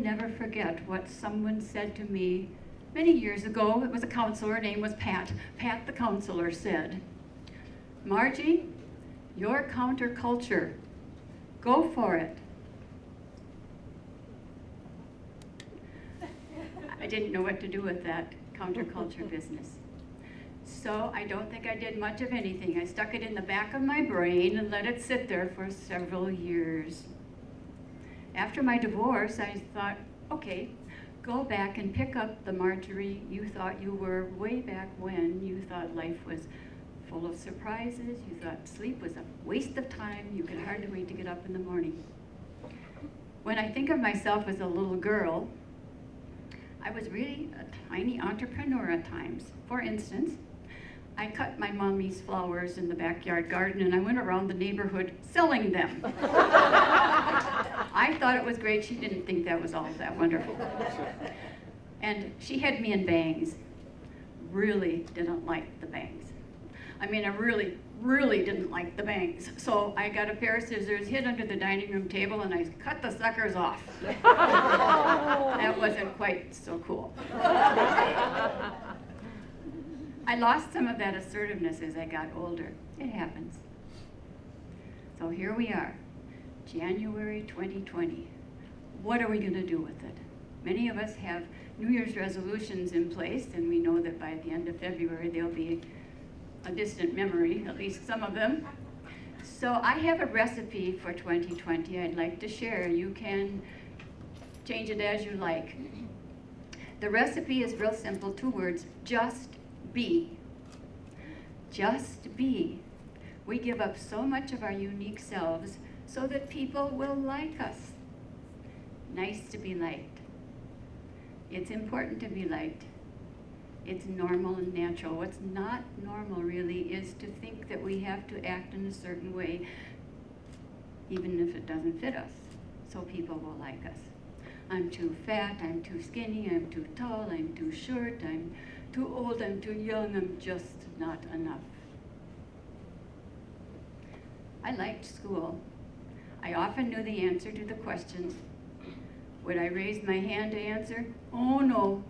never forget what someone said to me many years ago. It was a counselor, her name was Pat. Pat the counselor said, "Margie, you're counterculture. Go for it." I didn't know what to do with that counterculture business. So I don't think I did much of anything. I stuck it in the back of my brain and let it sit there for several years. After my divorce, I thought, okay, go back and pick up the Marjorie you thought you were way back when. You thought life was full of surprises. You thought sleep was a waste of time. You could hardly wait to get up in the morning. When I think of myself as a little girl, I was really a tiny entrepreneur at times. For instance, I cut my mommy's flowers in the backyard garden and I went around the neighborhood selling them. I thought it was great. She didn't think that was all that wonderful. And she had me in bangs. Really didn't like the bangs. I mean, I really didn't like the bangs. So I got a pair of scissors, hid under the dining room table, and I cut the suckers off. That wasn't quite so cool. I lost some of that assertiveness as I got older. It happens. So here we are, January 2020. What are we going to do with it? Many of us have New Year's resolutions in place, and we know that by the end of February they'll be a distant memory, at least some of them. So I have a recipe for 2020 I'd like to share. You can change it as you like. The recipe is real simple, 2 words, just be. Just be. We give up so much of our unique selves so that people will like us. Nice to be liked. It's important to be liked. It's normal and natural. What's not normal really is to think that we have to act in a certain way, even if it doesn't fit us, so people will like us. I'm too fat, I'm too skinny, I'm too tall, I'm too short, I'm too old, I'm too young, I'm just not enough. I liked school. I often knew the answer to the questions. Would I raise my hand to answer? Oh no,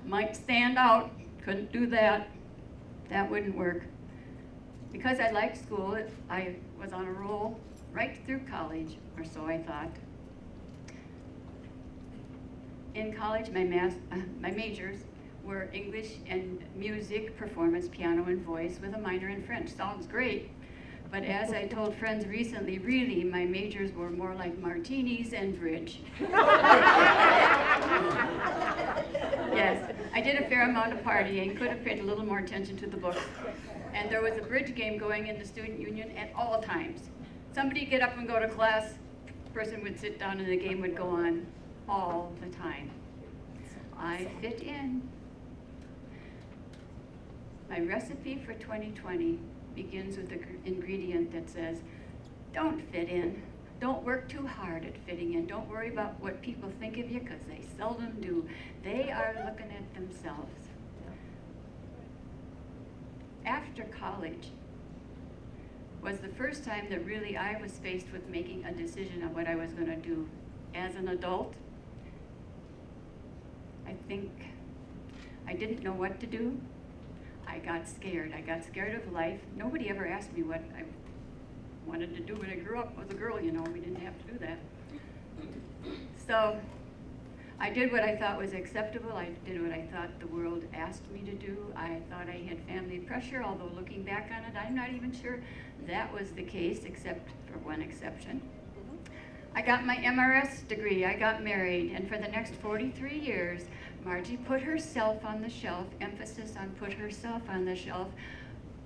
might stand out, couldn't do that. That wouldn't work. Because I liked school, I was on a roll right through college, or so I thought. In college, my majors were English and music, performance, piano, and voice with a minor in French. Sounds great, but as I told friends recently, really, my majors were more like martinis and bridge. Yes, I did a fair amount of partying, could have paid a little more attention to the books. And there was a bridge game going in the student union at all times. Somebody'd get up and go to class, the person would sit down and the game would go on all the time. I fit in. My recipe for 2020 begins with an ingredient that says, don't fit in. Don't work too hard at fitting in. Don't worry about what people think of you, because they seldom do. They are looking at themselves. After college was the first time that really I was faced with making a decision on what I was going to do. As an adult, I think I didn't know what to do. I got scared. I got scared of life. Nobody ever asked me what I wanted to do when I grew up. I was a girl, you know, we didn't have to do that. So I did what I thought was acceptable. I did what I thought the world asked me to do. I thought I had family pressure, although looking back on it, I'm not even sure that was the case, except for one exception. I got my MRS degree, I got married, and for the next 43 years, Margie put herself on the shelf, emphasis on put herself on the shelf,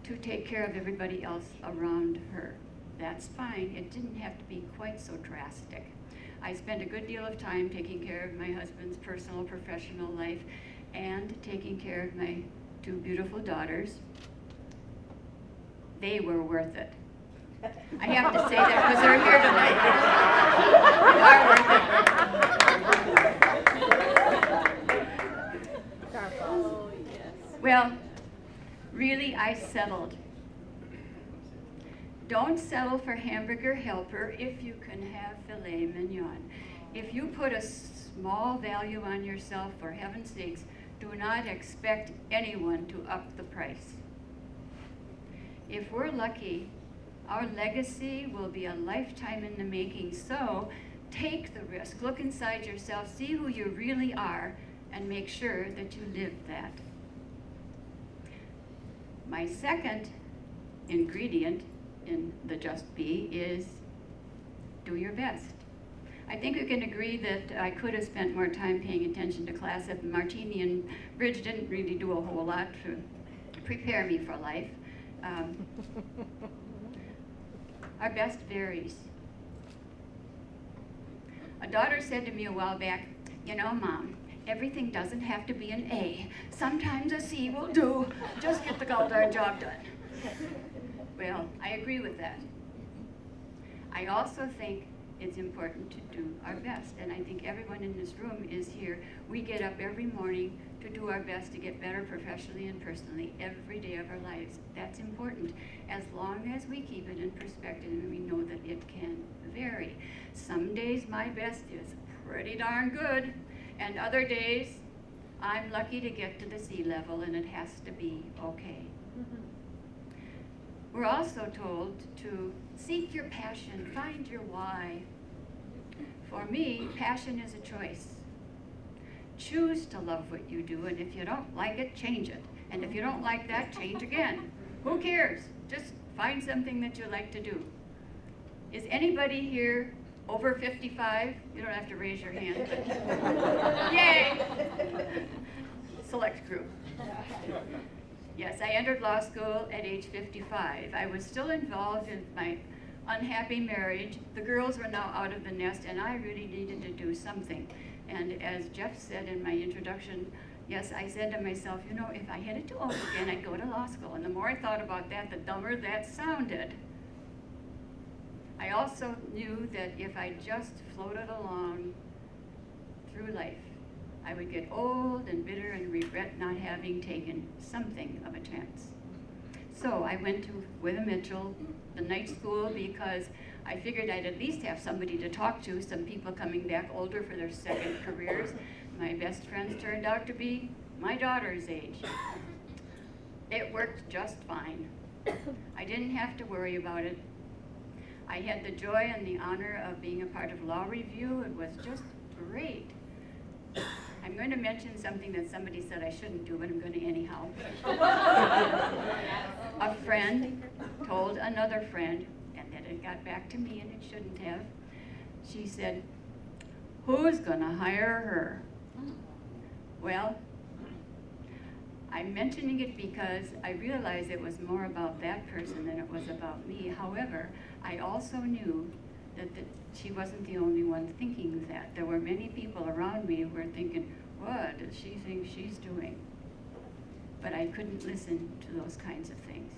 to take care of everybody else around her. That's fine, it didn't have to be quite so drastic. I spent a good deal of time taking care of my husband's personal, professional life, and taking care of my 2 beautiful daughters. They were worth it. I have to say that because they're here tonight. They are worth it. Oh, yes. Well, really, I settled. Don't settle for hamburger helper if you can have filet mignon. If you put a small value on yourself, for heaven's sakes, do not expect anyone to up the price. If we're lucky, our legacy will be a lifetime in the making. So take the risk, look inside yourself, see who you really are, and make sure that you live that. My second ingredient in the Just Be is do your best. I think we can agree that I could have spent more time paying attention to class if Martini and Bridge didn't really do a whole lot to prepare me for life. Our best varies. A daughter said to me a while back, "You know, Mom, everything doesn't have to be an A. Sometimes a C will do. Just get the goddamn job done." Well, I agree with that. I also think it's important to do our best, and I think everyone in this room is here. We get up every morning to do our best to get better professionally and personally every day of our lives. That's important, as long as we keep it in perspective and we know that it can vary. Some days my best is pretty darn good, and other days I'm lucky to get to the sea level and it has to be okay. We're also told to seek your passion, find your why. For me, passion is a choice. Choose to love what you do, and if you don't like it, change it. And if you don't like that, change again. Who cares? Just find something that you like to do. Is anybody here over 55? You don't have to raise your hand, but yay! Select group. Yes, I entered law school at age 55. I was still involved in my unhappy marriage. The girls were now out of the nest, and I really needed to do something. And as Jeff said in my introduction, yes, I said to myself, you know, if I had it to over again, I'd go to law school. And the more I thought about that, the dumber that sounded. I also knew that if I just floated along through life, I would get old and bitter and regret not having taken something of a chance. So I went to Wither Mitchell, the night school, because I figured I'd at least have somebody to talk to, some people coming back older for their second careers. My best friends turned out to be my daughter's age. It worked just fine. I didn't have to worry about it. I had the joy and the honor of being a part of Law Review. It was just great. I'm going to mention something that somebody said I shouldn't do, but I'm going to anyhow. A friend told another friend, and then it got back to me and it shouldn't have. She said, "Who's going to hire her?" Well, I'm mentioning it because I realized it was more about that person than it was about me. However, I also knew that she wasn't the only one thinking that. There were many people around me who were thinking, what does she think she's doing? But I couldn't listen to those kinds of things.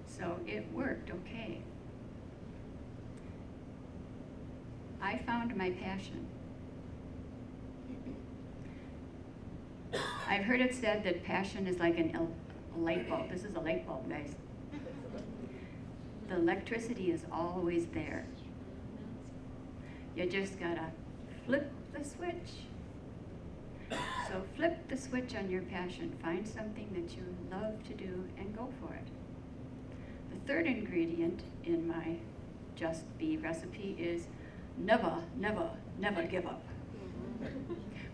So it worked okay. I found my passion. I've heard it said that passion is like a light bulb. This is a light bulb, guys. The electricity is always there. You just gotta flip the switch. So flip the switch on your passion. Find something that you love to do and go for it. The third ingredient in my Just Be recipe is never, never, never give up.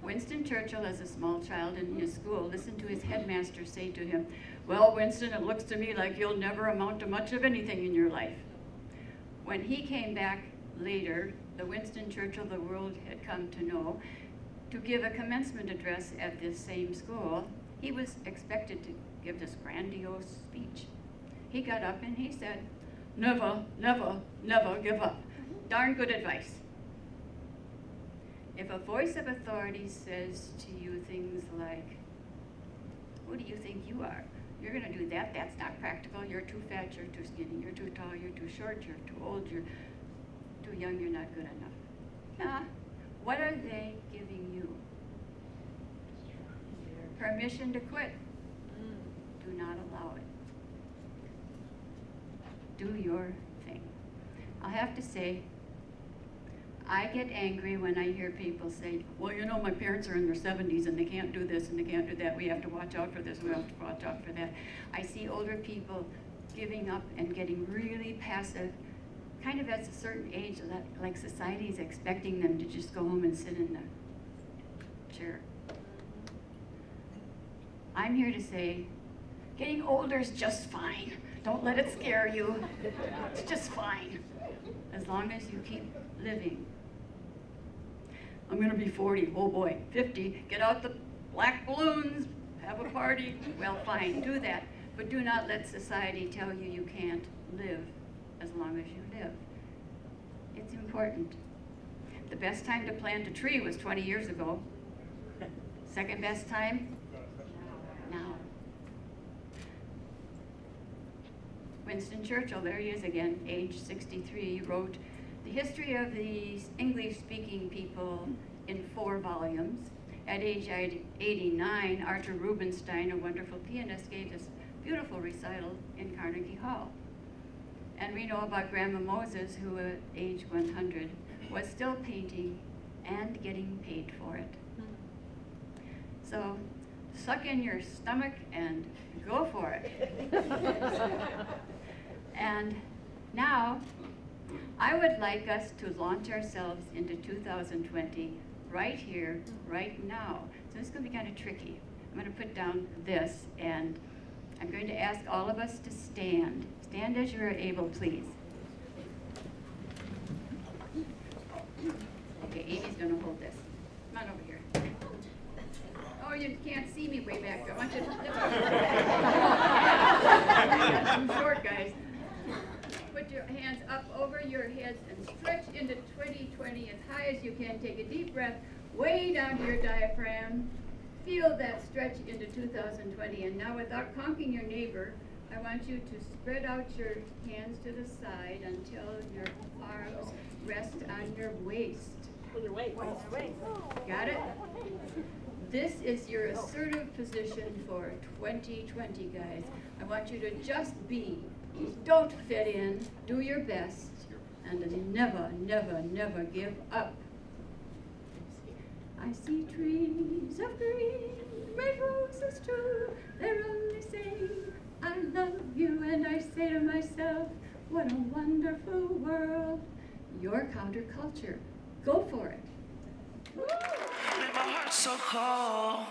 Winston Churchill, as a small child in his school, listened to his headmaster say to him, "Well, Winston, it looks to me like you'll never amount to much of anything in your life." When he came back later, the Winston Churchill the world had come to know, to give a commencement address at this same school, he was expected to give this grandiose speech. He got up and he said, "Never, never, never give up." Darn good advice. If a voice of authority says to you things like, "Who do you think you are? You're going to do that. That's not practical. You're too fat. You're too skinny. You're too tall. You're too short. You're too old. You're too young. You're not good enough." Nah. What are they giving you? Permission to quit. Do not allow it. Do your thing. I'll have to say, I get angry when I hear people say, well, you know, my parents are in their 70s and they can't do this and they can't do that. We have to watch out for this, we have to watch out for that. I see older people giving up and getting really passive, kind of at a certain age, that like society is expecting them to just go home and sit in the chair. I'm here to say, getting older is just fine. Don't let it scare you. It's just fine, as long as you keep living. I'm gonna be 40, oh boy, 50, get out the black balloons, have a party. Well, fine, do that, but do not let society tell you you can't live as long as you live. It's important. The best time to plant a tree was 20 years ago. Second best time? Now. Winston Churchill, there he is again, age 63, wrote the history of the English-speaking people in 4 volumes. At age 89, Arthur Rubinstein, a wonderful pianist, gave this beautiful recital in Carnegie Hall. And we know about Grandma Moses, who at age 100 was still painting and getting paid for it. So suck in your stomach and go for it. And now, I would like us to launch ourselves into 2020 right here, right now. So this is going to be kind of tricky. I'm going to put down this, and I'm going to ask all of us to stand. Stand as you are able, please. Okay, Amy's going to hold this. Come on over here. Oh, you can't see me way back there. I want you to lift up. I'm short, guys. Put your hands up over your heads and stretch into 2020 as high as you can. Take a deep breath way down to your diaphragm. Feel that stretch into 2020. And now, without conking your neighbor, I want you to spread out your hands to the side until your arms rest on your waist. Your waist. Got it? This is your assertive position for 2020, guys. I want you to just be. Don't fit in. Do your best. And never, never, never give up. I see trees of green, red roses too. They're only saying, I love you. And I say to myself, what a wonderful world. Your counterculture. Go for it. My heart's so cold.